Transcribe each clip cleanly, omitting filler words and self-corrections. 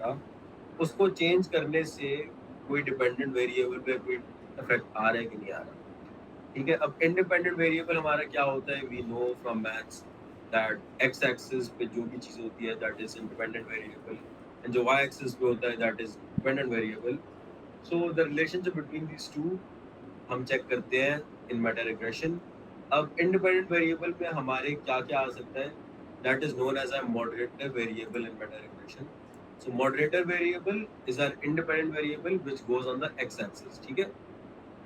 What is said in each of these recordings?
था, उसको चेंज करने से कोई डिपेंडेंट वेरिएबल पे कोई इफेक्ट आ रहा है कि नहीं आ रहा। ठीक है, अब इंडिपेंडेंट वेरिएबल हमारा क्या होता है, we know from maths that X axis पे जो भी चीज होती है that is independent variable, and जो वाई एक्सिस पे होता है that is dependent variable. So the relationship between these two हम चेक करते हैं इन मेटा रिग्रेशन। अब इंडिपेंडेंट वेरिएबल में हमारे क्या क्या आ सकता है, that is known as a moderator variable in meta regression. So moderator variable is are independent variable which goes on the X axis. ठीक है,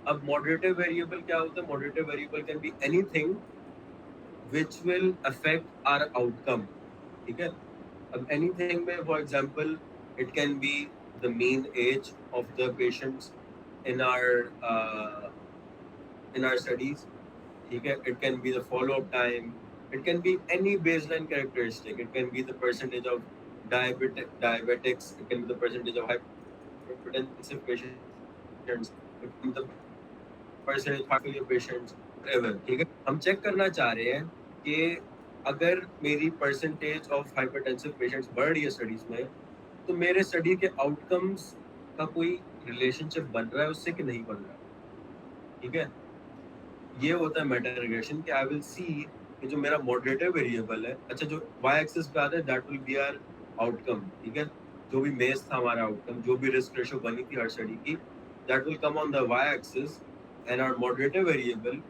अब मॉडरेटर वेरिएबल क्या होता है, moderator variable can be anything which will affect our outcome. ठीक है, अब anything में for example it can be the mean age of the patients in our studies. ठीक है, it can be the follow up time, it can be any baseline characteristic, it can be the percentage of diabetics, it can be the percentage of hypertensive patients, it can be the percentage of heart failure patients, whatever. ठीक है, हम check करना चाह रहे हैं कि अगर मेरी परसेंटेज ऑफ हाइपरटेंसिव पेशेंट्स बढ़ रही है स्टडीज में, तो मेरे स्टडी के आउटकम्स का कोई रिलेशनशिप बन रहा है उससे कि नहीं बन रहा है। ठीक है, ये होता है मेटा रिग्रेशन कि आई विल सी कि जो मेरा मॉडरेटर वेरिएबल है, अच्छा जो वाई एक्सिस पे आता है that will be our outcome. ठीक है, जो भी मेज था हमारा आउटकम, जो भी रिस्क रेशो बनी थी हर स्टडी की, that will come on the Y axis, and our moderator variable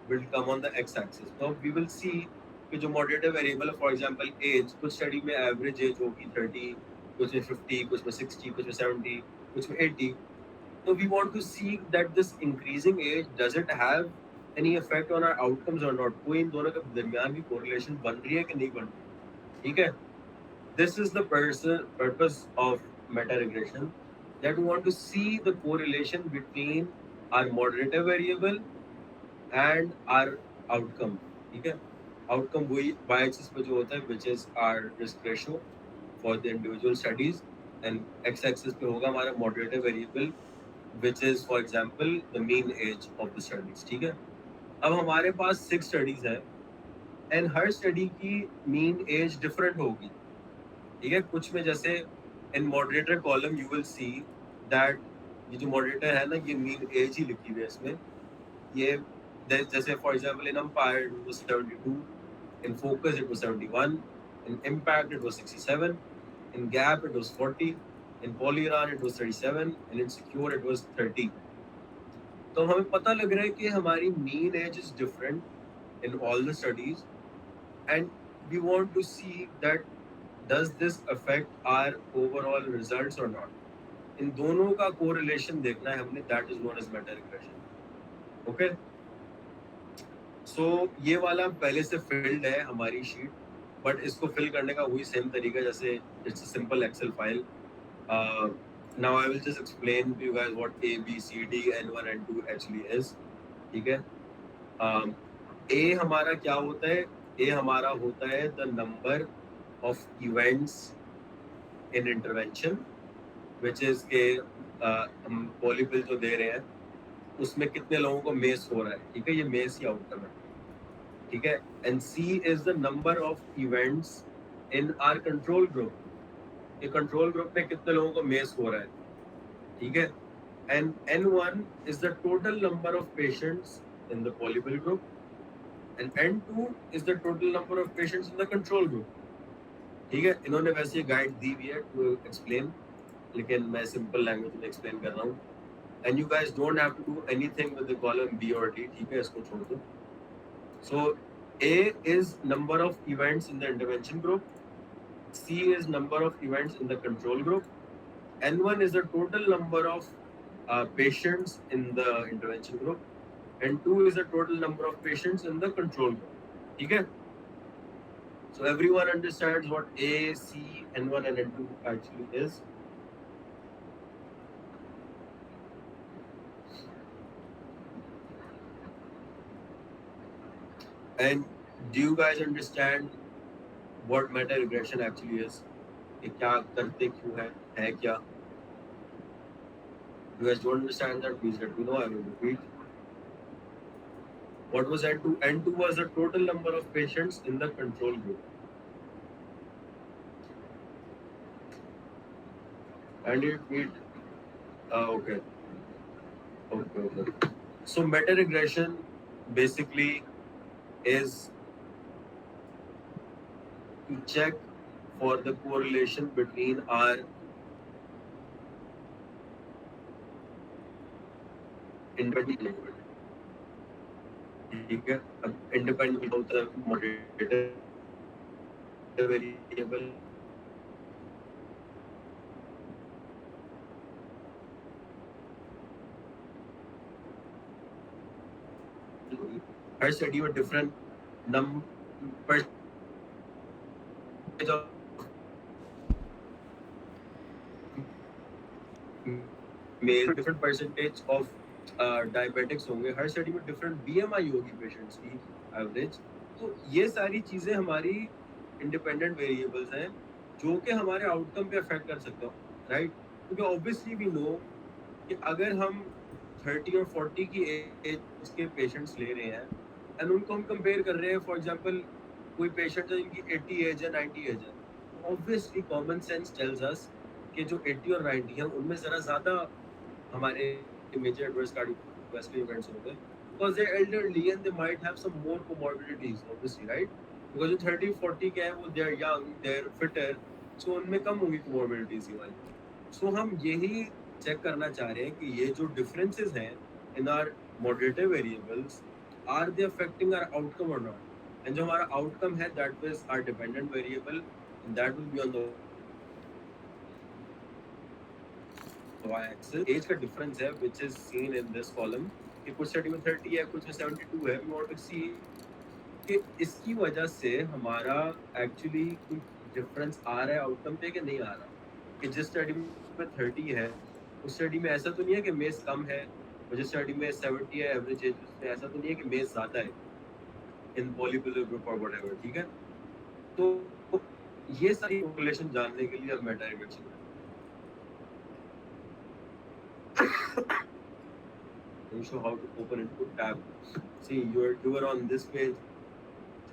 will come on the X axis. तो वी विल सी कि जो मॉडरेटर वेरिएबल है, फॉर एग्जांपल एज, कुछ स्टडी में एवरेज एज होगी 30, कुछ में 50, कुछ में 60, कुछ में 70, कुछ में 80। So we want to see that this increasing age, does it have any effect on our outcomes or not? कोई इन दोनों के दरमियान की correlation बन रही है कि नहीं बन रही। ठीक है, this is the purpose of meta regression, that we want to see the correlation between our moderator variable and our outcome। ठीक है, outcome वही y axis पे जो होता है which is our risk ratio for the individual studies, and x axis पे होगा हमारा moderator variable which is for example the mean age of the studies। ठीक है, अब हमारे पास 6 स्टडीज है, एंड हर स्टडी की मीन एज डिफरेंट होगी। ठीक है, कुछ में जैसे in moderator column you will see that ये जो मॉडरेटर है ना, ये मीन एज ही लिखी हुई है इसमें। ये जैसे for example in empire it was 72, in focus it was 71, in impact it was 67, in gap it was 40, in polyran it was 37, and in secure it was 30। तो हमें पता लग रहा है कि हमारी mean age is different in all the studies, and we want to see that does this affect our overall results और not. इन दोनों का कोरिलेशन देखना है हमने, that is known as meta regression. Okay, so ये वाला पहले से फिल्ड है हमारी शीट, बट इसको फिल करने का वही सेम तरीका जैसे it's a simple Excel file. now I will just explain to you guys what A, B, C, D, N1 and 2 actually is। ठीक है, A हमारा क्या होता है, A हमारा होता है the number of events in intervention, which is के हम पॉलीपिल जो दे रहे हैं उसमें कितने लोगों को मेस हो रहा है। ठीक है, ये मेस ही आउटकम है। ठीक है, and C is the number of events in are control group, ये कंट्रोल ग्रुप में कितने लोगों को मेस हो रहा है। ठीक है, and N1 is the total number of patients in the polypill group, and N2 is the total number of patients in the control group। ठीक है, इन्होंने वैसे गाइड दी हुई है टू एक्सप्लेन, लेकिन मैं सिंपल लैंग्वेज में एक्सप्लेन कर रहा हूँ, and you guys don't have to do anything with the column B और डी। ठीक है, इसको छोड़ दो। सो A is number of events in the intervention group, C is number of events in the control group, N1 is the total number of patients in the intervention group, and 2 is the total number of patients in the control group। ठीक है, so everyone understands what A, C, N1 and N2 actually is। And do you guys understand what meta regression actually is? कि क्या करते क्यों है क्या? You guys don't understand that, please let me know, I will repeat। What was N2? N2 was the total number of patients in the control group। and okay, okay. So meta regression basically is to check for the correlation between our independent, ठीक है. अब independent होता है moderator variable, हर study में different percentage of male, different percentage of diabetics होंगे, हर study में different BMI होगी patients की एवरेज. तो ये सारी चीजें हमारी इंडिपेंडेंट वेरिएबल्स हैं जो कि हमारे आउटकम पे अफेक्ट कर सकते हो, राइट. क्योंकि ऑब्वियसली वी नो कि अगर हम 30 और 40 की एज के पेशेंट्स ले रहे हैं एंड उनको हम कंपेयर कर रहे हैं, फॉर एग्जांपल कोई पेशेंट है जिनकी 80 एज है, 90 एज है, obviously common sense tells us कि जो 80 और 90 हैं उनमें ज़रा ज़्यादा हमारे मेजर एडवर्स कार्डियोवैस्कुलर इवेंट्स होंगे, because they're elderly and they might have some more comorbidities, obviously, right? Because जो 30 40 के हैं वो they're young, they're fitter, so उनमें कम होंगी comorbidities ये वाली. So हम यही चेक करना चाह रहे हैं कि ये जो differences हैं in our moderator variables, are they affecting our outcome or not? And जो हमारा outcome है, that is our dependent variable, and that will be on the y-axis. Age का डिफरेंस है which is seen in this column कि कुछ study में 30 है, कुछ में 72 है. We want to see कि इसकी वजह से हमारा एक्चुअली कोई डिफरेंस आ रहा है आउटकम पे कि नहीं आ रहा. कि जिस स्टडी में 30 है उस स्टडी में ऐसा तो नहीं है कि मेज कम है, और जिस स्टडी में 70 है एवरेज एज, उसमें ऐसा तो नहीं है कि मेज ज़्यादा है इन पॉलीपिलर ग्रुप और व्हाटएवर, ठीक है. तो ये सारी कोरिलेशन जानने के लिए अब Meta regression you show how to open input tab. See, you are on this page,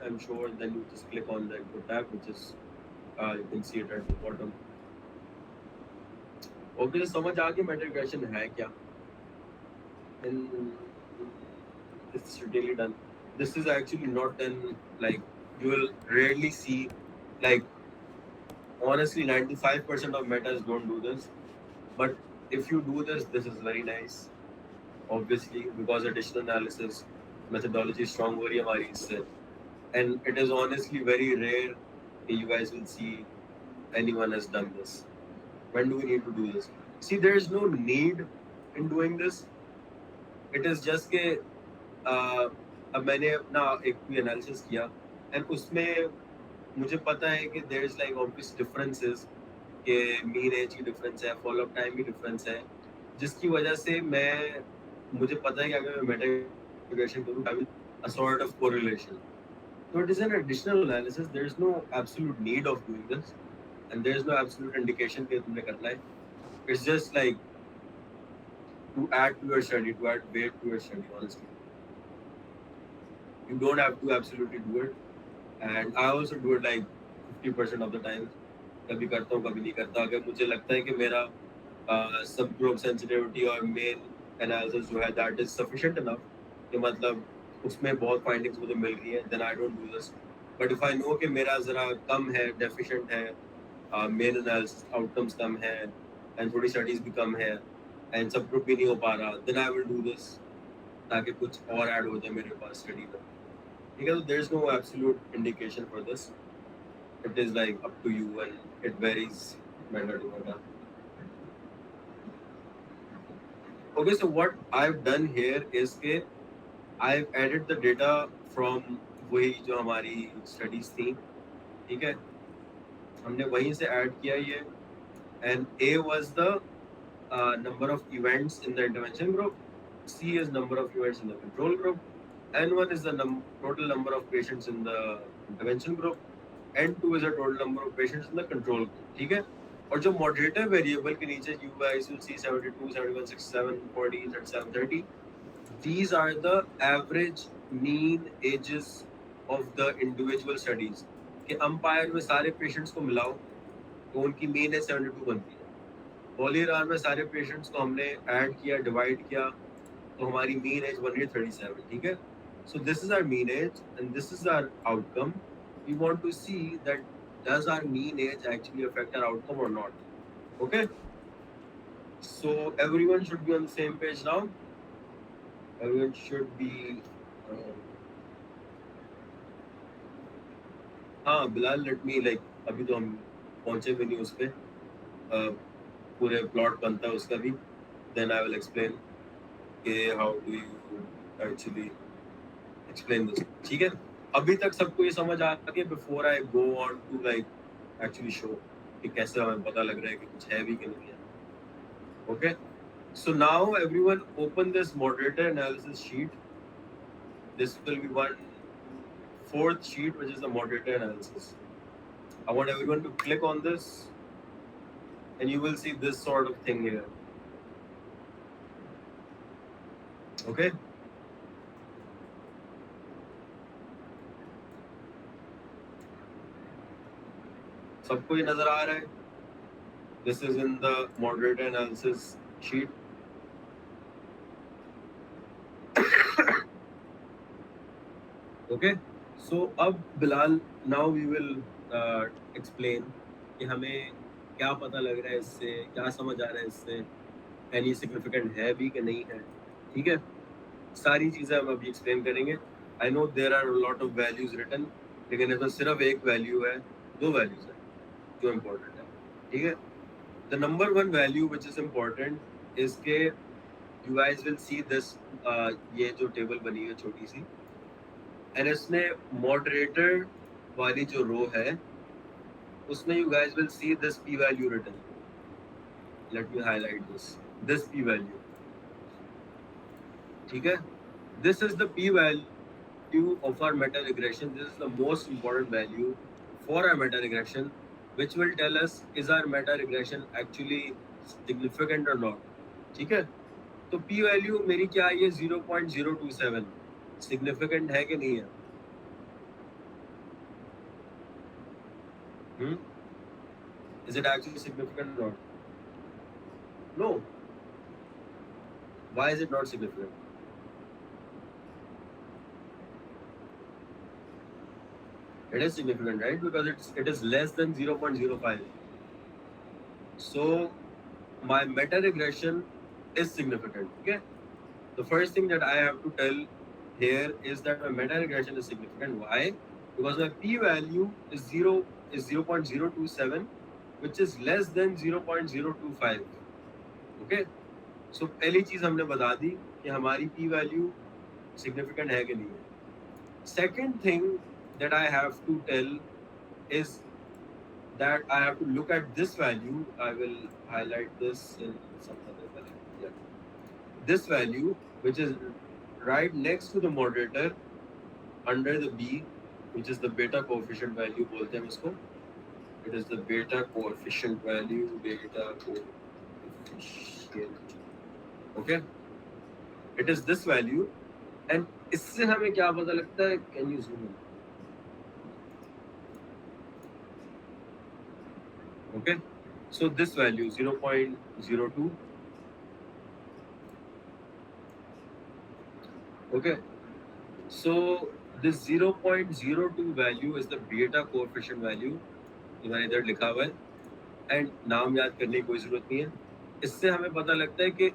I'm sure. Then you just click on the input tab, which is you can see it at the bottom. Okay, तो समझ आ गया Meta regression है क्या. And it's really done. This is actually not done, like you will rarely see, like honestly 95% of metas don't do this, but if you do this, this is very nice, obviously, because additional analysis methodology strong हो रही है हमारी इससे, and it is honestly very rare that you guys will see anyone has done this. When do we need to do this? See, there is no need in doing this. It is just के अब मैंने अपना एक भी analysis किया and उसमें मुझे पता है कि there is like obvious differences, कि मीन एज की डिफरेंस है, फॉलो अप टाइम की डिफरेंस है, जिसकी वजह से मुझे पता है कि अगर मैं मेटा रिग्रेशन करूँ I will a sort of correlation. So it is an additional analysis. There is no absolute need of doing this, and there is no absolute indication कि तुमने करना है. It's just like to add to your study, to add weight to your study. Honestly, you don't have to absolutely do it, and I also do it like 50% of the time. कभी करता हूँ, कभी नहीं करता. अगर मुझे लगता है कि मेरा सब ग्रुप सेंसिटिविटी और मेन एनालिसिस जो है दैट इज सफिशिएंट इनफ, कि मतलब उसमें बहुत फाइंडिंग्स मुझे मिल रही है, then I don't do this. But if I know कि मेरा ज़रा कम है, डेफिशिएंट है, मेन एनालिसिस आउटकम्स कम है एंड थोड़ी स्टडीज भी कम है एंड सब ग्रुप भी नहीं हो पा रहा, then I will do this, ताकि कुछ और ऐड हो जाए मेरे पास स्टडी में, ठीक है. तो there is no absolute indication for this. It is like up to you and it varies matter to matter. Okay, so what I've done here is कि I've added the data from वही जो हमारी studies थी, ठीक है, हमने वहीं से add किया ये, and A was the number of events in the intervention group, C is number of events in the control group, N1 is the total number of patients in the intervention group, N2 is the total number of patients in the control group, ठीक है. और जो moderator variable के नीचे you guys will see 72, 71, 67, 40, 37, 30. These are the average mean ages of the individual studies. कि umpire में सारे patients को मिलाओ तो उनकी mean है 72 बनती है. पॉलीरार में सारे पेशेंट्स को हमने ऐड किया, डिवाइड किया, तो हमारी मीन एज बन रही 37, ठीक है. So this is our mean age and this is our outcome. We want to see that does our mean age actually affect our outcome or not. Okay, so everyone should be on the same page now. Everyone should be uh, हाँ Bilal, let me like, अभी तो हम पहुंचे भी नहीं उस पे, पूरे प्लॉट बनता है उसका भी, देन आई विल एक्सप्लेन कि how do you actually explain this, ठीक है. अभी तक सबको ये समझ आ गया before I go on to like actually show कि कैसे हमें पता लग रहा है कि कुछ है भी कि नहीं है. Okay, so now everyone open this moderator analysis sheet. This will be one fourth sheet, which is the moderator analysis. I want everyone to click on this and you will see this sort of thing here. Okay, सबको ये नजर आ रहा है? This is in the moderator analysis sheet. Okay, so अब Bilal, now we will explain कि हमें क्या पता लग रहा है इससे, क्या समझ आ रहा है इससे, एनी सिग्निफिकेंट है भी कि नहीं है, ठीक है. सारी चीज़ें हम अभी एक्सप्लेन करेंगे. I know there are lot of values written, लेकिन इसमें सिर्फ एक वैल्यू है, दो वैल्यूज है जो इम्पोर्टेंट है, ठीक है. The number one value which is important is के you guys will see this, ये जो टेबल बनी है छोटी सी, एंड इसमें मॉडरेटर वाली जो रो है उसमें you guys will see this P value written. Let me highlight this P value, ठीक है. This is the P value of our meta regression. This is the most important value for our meta regression, which will tell us is our meta regression actually significant or not. ठीक है, तो p value मेरी क्या है, 0.027 significant है कि नहीं है? Is it actually significant or not? No. Why is it not significant? It is significant, right? Because it is less than 0.05. So my meta regression is significant. Okay. The first thing that I have to tell here is that my meta regression is significant. Why? Because my p value is 0.027, which is less than 0.025. Okay. So पहली चीज हमने बता दी कि हमारी p value significant है कि नहीं है. Second thing that I have to tell is that I have to look at this value. I will highlight this in some other color. Yeah. This value, which is right next to the moderator under the B, which is the beta coefficient value बोलते हैं इसको. It is the beta coefficient value, beta coefficient. Okay. It is this value, and इससे हमें क्या पता लगता है? Can you zoom in? Okay, so this value 0.02. Okay, so this 0.02 value is the beta coefficient value. मैंने इधर लिखा हुआ है, एंड नाम याद करने की कोई जरूरत नहीं है. इससे हमें पता लगता है कि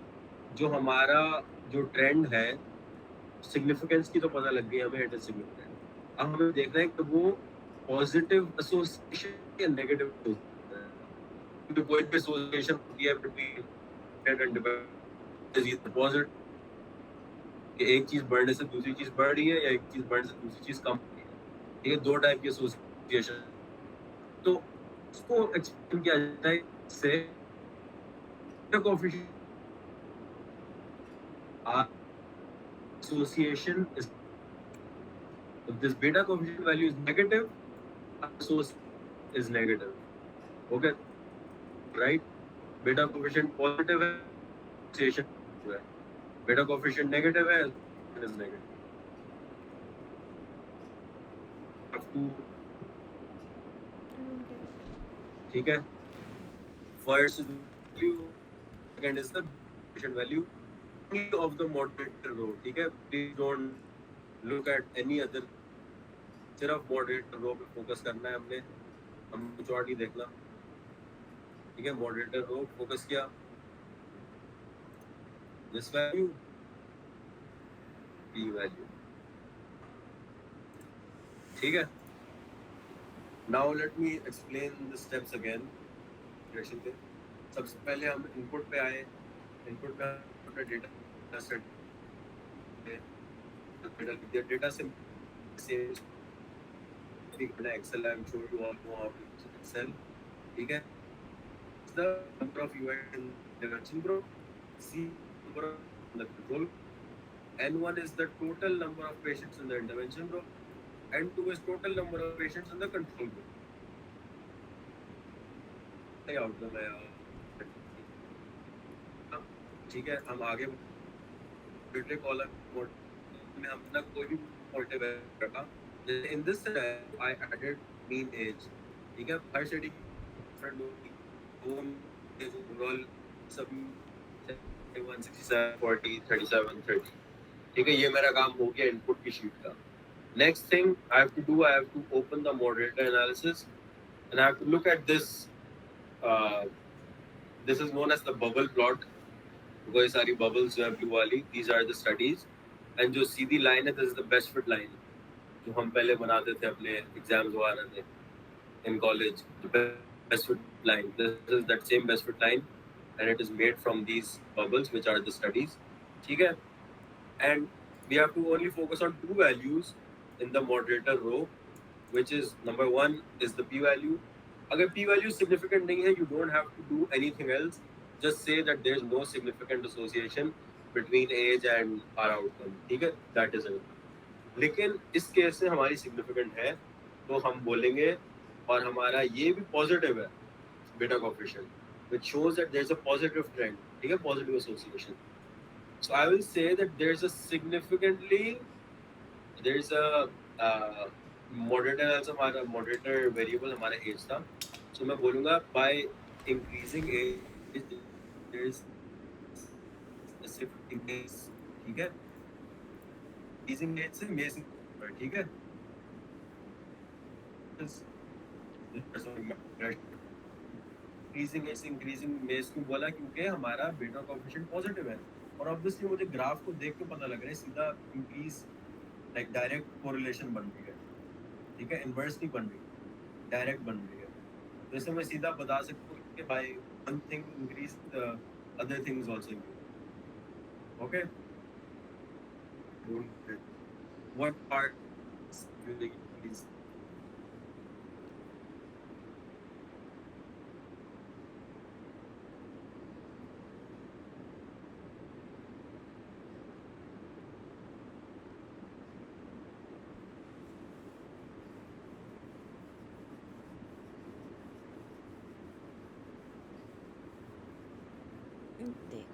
जो हमारा जो ट्रेंड है, सिग्निफिकेंस की तो पता लग गई हमें, इट इज सिग्निफिकेंट. अब हमें देखना है कि वो पॉजिटिव एसोसिएशन या नेगेटिव, क्योंकि कोई भी एसोसिएशन होती है between trend and dependent positive, कि एक चीज बढ़ने से दूसरी चीज बढ़ रही है या एक चीज बढ़ने से दूसरी चीज कम हो रही है. ये दो टाइप की एसोसिएशन, तो उसको एक्सप्लेन किया जाता है से coefficient association is, if this beta coefficient value is negative, association is negative. Okay, right? Beta coefficient positive है, association है. Beta coefficient negative है, association is negative. Have to, ठीक है. First second is the patient value only of the moderator row. ठीक है, please don't look at any other. सिर्फ moderator row पे focus करना है हमने, हम कुछ और नहीं देखना. ठीक है, moderator row focus किया. This value, p value. ठीक है. Now let me explain the steps again. Direction पे. सबसे पहले हम इनपुट पे आए. इनपुट पे हमने डेटा सेट डेटा से Excel. I am sure you all know how to use Excel. ठीक है. The number of events in the intervention group. C number of the control. N1 is the total number of patients in the intervention group. N2 is total number of patients in the control group. Outcome है. ठीक है, हम आगे column में हमने कोई भी positive रखा. In this I added mean age. ठीक है, हर सिटी ओवरऑल सब 167 40 37 30. ठीक है, ये मेरा काम हो गया इनपुट की शीट का. Next thing I have to do, I have to open the moderator analysis and I have to look at this. This is known as the bubble plot. वो ये सारी bubbles जो है blue वाली, these are the studies. And जो सीधी line है, this is the best fit line जो हम पहले बनाते थे अपने exams वगैरह में in college. The best fit line. This is that same best fit line, and it is made from these bubbles, which are the studies. ठीक है, and we have to only focus on two values in the moderator row, which is number one is the p value. अगर p value significant नहीं है, you don't have to do anything else. Just say that there is no significant association between age and our outcome. ठीक है, that is it. लेकिन इस case में हमारी significant है, तो हम बोलेंगे और हमारा ये भी positive है, beta coefficient, which shows that there is a positive trend. ठीक है, positive association. So I will say that there is a significantly, there is a moderator also हमारा moderator variable हमारा age था. So मैं बोलूँगा by increasing age there is a shift increase. ठीक है, increasing age से amazing. ठीक है, increasing age से increasing age क्यों बोला, क्योंकि हमारा beta coefficient positive है. और ऑब्वियसली मुझे ग्राफ को देख के पता लग रहा है सीधा इंक्रीज लाइक डायरेक्ट कोरिलेशन बन रही है. ठीक है, इनवर्स नहीं बन रही, डायरेक्ट बन रही है. तो इससे मैं सीधा बता सकता हूँ कि by one thing increase other things also increase. Okay, what part increase. देखो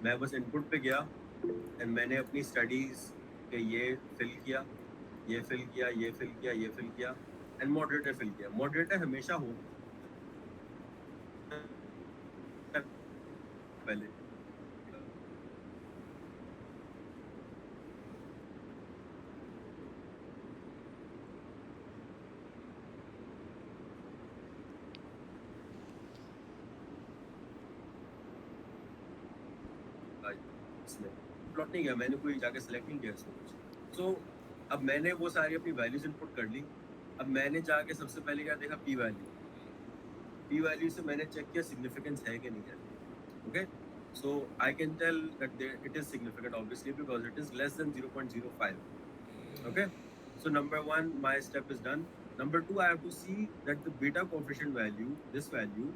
मैं बस इनपुट पे गया एंड मैंने अपनी स्टडीज के ये फिल किया, ये फिल किया, ये फिल किया, ये फिल किया एंड मॉडरेटर फिल किया. मॉडरेटर हमेशा हो पहले. प्लॉट नहीं किया मैंने, कोई जाके सेलेक्ट नहीं किया इसमें कुछ. सो अब मैंने वो सारी अपनी वैल्यूज इनपुट कर ली. अब मैंने जाके सबसे पहले क्या देखा, पी वैल्यू. पी वैल्यू से मैंने चेक किया सिग्निफिकेंस है कि नहीं है. Okay, so I can tell that it is significant obviously because it is less than 0.05. Okay, so number one, my step is done. Number two, I have to see that the beta coefficient value, this value,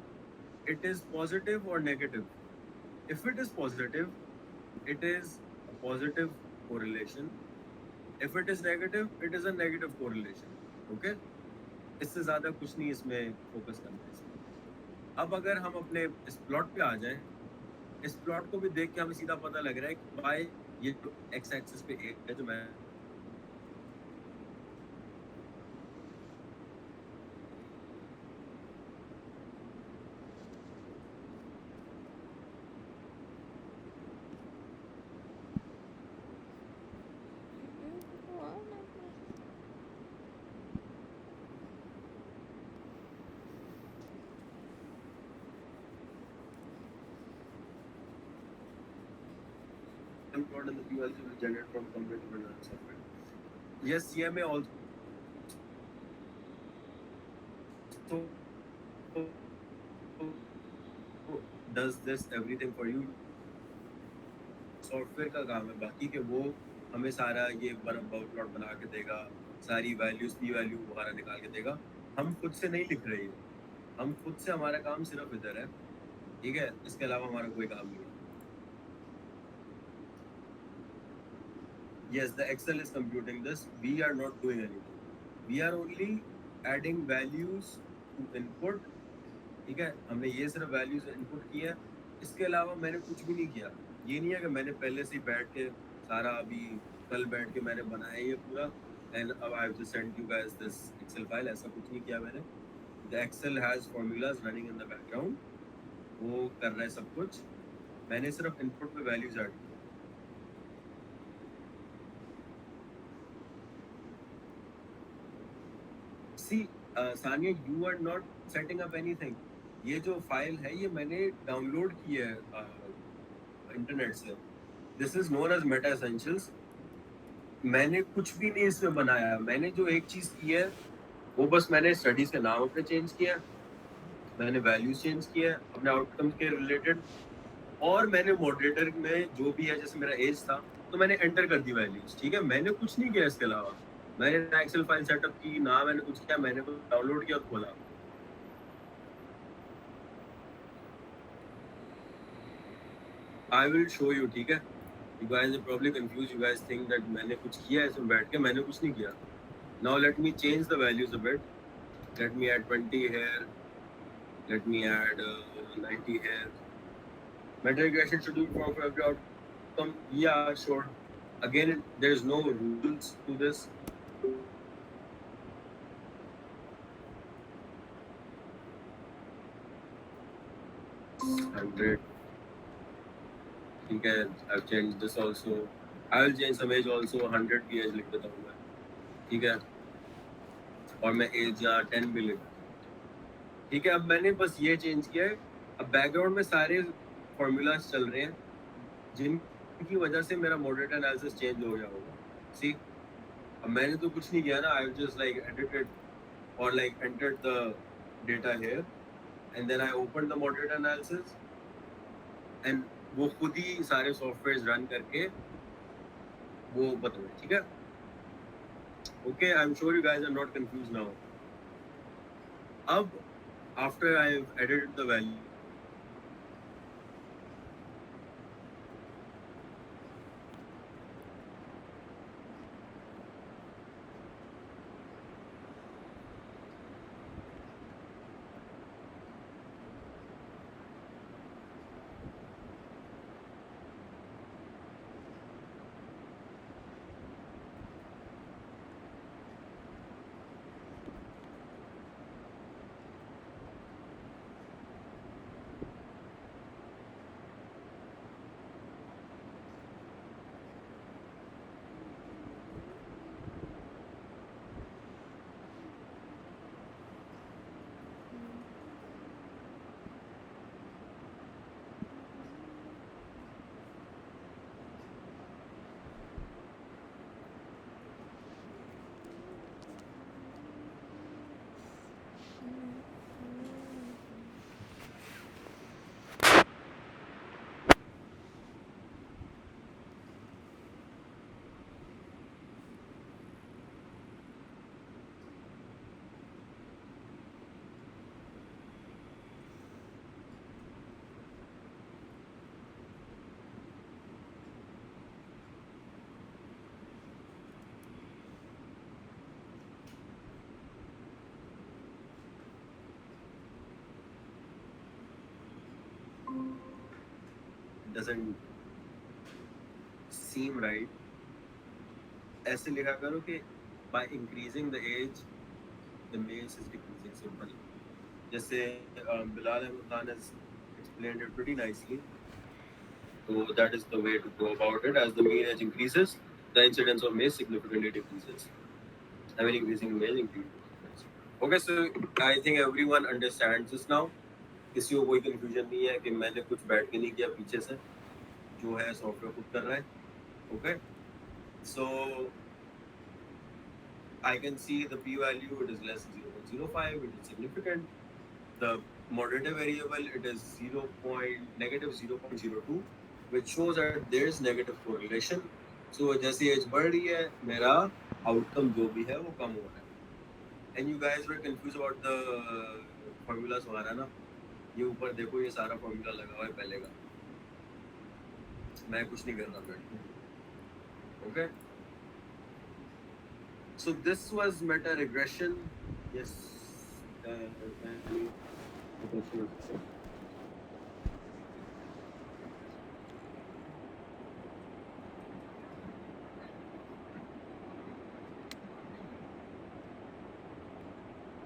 it is positive or negative. If it is positive, it is a positive correlation. If it is negative, it is a negative correlation. Okay? इससे ज़्यादा कुछ नहीं इसमें focus करना है इसमें. अब अगर हम अपने इस प्लॉट पे आ जाएं, इस प्लॉट को भी देख के हमें सीधा पता लग रहा है कि बाय ये एक्स एक्सिस पे एक है जो मैं code and the p values will generate from computer to learn software. Yes, CMA also does this everything for you. Software का काम है बाकी के वो हमें सारा ये बाउट प्लॉट बना के देगा, सारी वैल्यूज पी वैल्यू वगैरह निकाल के देगा। हम खुद से नहीं लिख रहे हैं, हम खुद से, हमारा काम सिर्फ इधर है, ठीक है, इसके अलावा हमारा कोई काम नहीं है। Yes, the Excel is computing this. We are not doing anything. We are only adding values to input. ठीक है, हमने ये सिर्फ वैल्यूज इनपुट किया है, इसके अलावा मैंने कुछ भी नहीं किया। ये नहीं है कि मैंने पहले से बैठ के सारा अभी कल बैठ के मैंने बनाया ये पूरा एंड अब I have just send you guys this Excel file, ऐसा कुछ नहीं किया मैंने। The Excel has formulas running in the background, वो कर रहा है सब कुछ, मैंने सिर्फ इनपुट पे वैल्यूज ऐड की। See Sania, you are not setting up anything. ये जो फाइल है ये मैंने डाउनलोड की है इंटरनेट से। This is known as meta essentials. मैंने कुछ भी नहीं इसमें बनाया। मैंने जो एक चीज की है वो बस मैंने स्टडीज के नाम अपने चेंज किया, मैंने वैल्यूज चेंज किया अपने आउटकम के रिलेटेड, और मैंने मॉडरेटर में जो भी है, जैसे मेरा एज था तो मैंने एंटर कर दी वैल्यूज। ठीक है, मैंने कुछ नहीं किया इसके अलावा। मैंने ना एक्सेल फाइल सेटअप की, ना मैंने कुछ किया, मैंने कुछ डाउनलोड किया और खोला। आई विल शो यू, ठीक है। You guys are probably confused. You guys think that मैंने कुछ किया है इसमें बैठ के, मैंने कुछ नहीं किया। Now let me change the values a bit. Let me add 20 here. Let me add 90 here. Meta regression should do for every outcome. Yeah, sure. Again, there's no rules to this. 100. ठीक है, I've changed this also. I will change some age also. 100 की as लिख देता हूँ मैं, ठीक है, और मैं एज या 10 भी लिख। ठीक है, अब मैंने बस ये चेंज किया है। अब बैकग्राउंड में सारे फॉर्मूलाज चल रहे हैं जिनकी वजह से मेरा मॉडरेटर एनालिसिस चेंज हो गया होगा। सी, अब मैंने तो कुछ नहीं किया ना, आई जस्ट लाइक एडिटेड और like entered the data here and then I open the moderator analysis एंड वो खुद ही सारे सॉफ्टवेयर रन करके वो बताओ। ठीक है, okay, I am sure you guys are not confuse now. अब after I have edited the value, doesn't seem right. ऐसे लिखा करो कि by increasing the age the males is decreasing, simple. जैसे Bilal Ahmed Khan has explained it pretty nicely. So that is the way to go about it. As the mean age increases, the incidence of males significantly decreases. I mean, increasing male increases. Okay, so I think everyone understands this now. किसी को कोई confusion नहीं है कि मैंने कुछ बैठ के नहीं किया, पीछे से जो है सॉफ्टवेयर खुद कर रहा है। Okay, so I can see the p-value, it is less than 0.05, it is significant. The moderator variable, it is 0. Negative 0.02, which shows that there is negative correlation. So जैसे एज बढ़ रही है मेरा आउटकम जो भी है वो कम हो रहा है. And you guys were confuse about the formulas वगैरह ना. ये ऊपर देखो ये सारा फॉर्मूला लगा हुआ है पहले का. मैं कुछ नहीं कर रहा बैठ के. Okay, so this was meta regression. Yes. uh,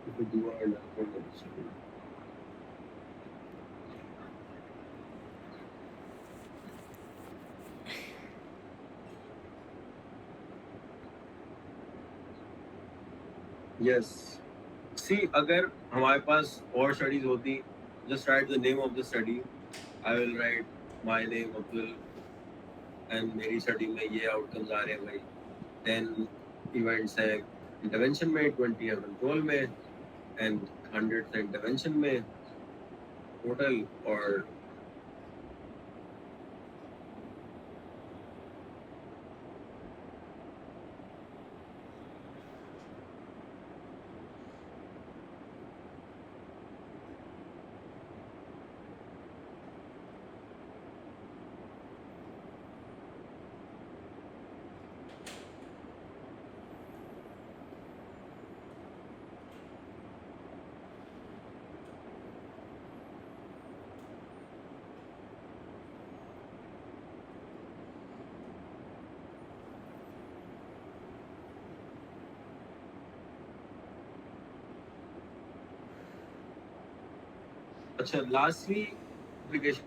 if we do our yes. See, अगर हमारे पास और स्टडीज होती, just write the name of the study. I will write my name Abdul and मेरी स्टडी में ये आउटकम्स आ रहे हैं भाई. 10 इवेंट्स है इंटरवेंशन में, 20 है कंट्रोल में, एंड 100 है इंटरवेंशन में टोटल. और अच्छा, लास्टली एप्लीकेशन